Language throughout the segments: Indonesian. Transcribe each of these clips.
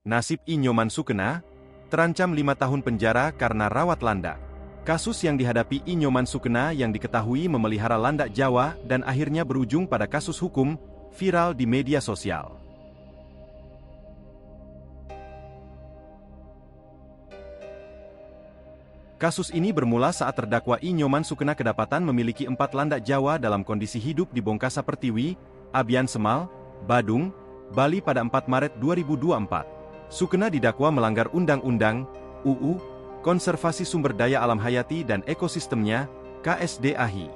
Nasib I Nyoman Sukena, terancam 5 tahun penjara karena rawat landak. Kasus yang dihadapi I Nyoman Sukena yang diketahui memelihara landak Jawa dan akhirnya berujung pada kasus hukum, viral di media sosial. Kasus ini bermula saat terdakwa I Nyoman Sukena kedapatan memiliki 4 landak Jawa dalam kondisi hidup di Bongkasa Pertiwi, Abian Semal, Badung, Bali pada 4 Maret 2024. Sukena didakwa melanggar Undang-Undang, UU, Konservasi Sumber Daya Alam Hayati dan Ekosistemnya, KSDAHI.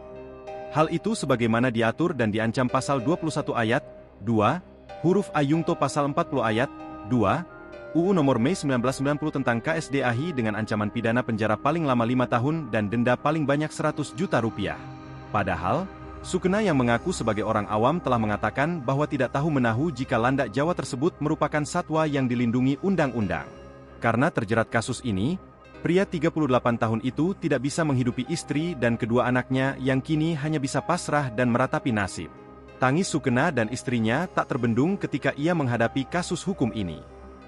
Hal itu sebagaimana diatur dan diancam pasal 21 ayat 2, huruf A Yungto pasal 40 ayat 2, UU Nomor Mei 1990 tentang KSDAHI dengan ancaman pidana penjara paling lama 5 tahun dan denda paling banyak 100 juta rupiah. Padahal, Sukena yang mengaku sebagai orang awam telah mengatakan bahwa tidak tahu menahu jika landak Jawa tersebut merupakan satwa yang dilindungi undang-undang. Karena terjerat kasus ini, pria 38 tahun itu tidak bisa menghidupi istri dan kedua anaknya yang kini hanya bisa pasrah dan meratapi nasib. Tangis Sukena dan istrinya tak terbendung ketika ia menghadapi kasus hukum ini.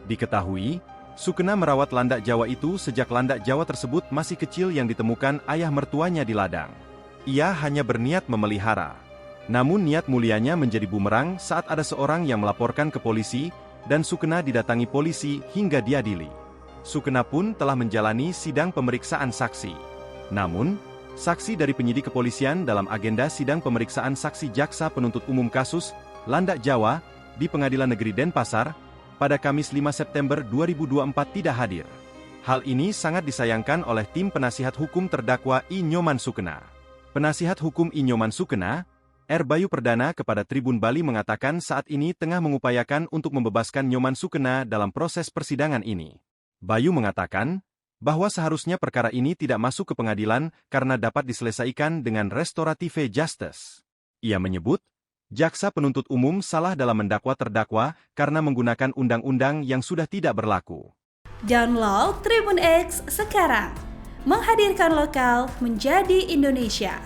Diketahui, Sukena merawat landak Jawa itu sejak landak Jawa tersebut masih kecil yang ditemukan ayah mertuanya di ladang. Ia hanya berniat memelihara. Namun niat mulianya menjadi bumerang saat ada seorang yang melaporkan ke polisi, dan Sukena didatangi polisi hingga diadili. Sukena pun telah menjalani sidang pemeriksaan saksi. Namun, saksi dari penyidik kepolisian dalam agenda sidang pemeriksaan saksi jaksa penuntut umum kasus landak Jawa di Pengadilan Negeri Denpasar pada Kamis 5 September 2024 tidak hadir. Hal ini sangat disayangkan oleh tim penasihat hukum terdakwa I Nyoman Sukena. Penasihat hukum I Nyoman Sukena, R. Bayu Perdana kepada Tribun Bali mengatakan saat ini tengah mengupayakan untuk membebaskan Nyoman Sukena dalam proses persidangan ini. Bayu mengatakan bahwa seharusnya perkara ini tidak masuk ke pengadilan karena dapat diselesaikan dengan restorative justice. Ia menyebut, jaksa penuntut umum salah dalam mendakwa terdakwa karena menggunakan undang-undang yang sudah tidak berlaku. Download Tribun X sekarang, menghadirkan lokal menjadi Indonesia.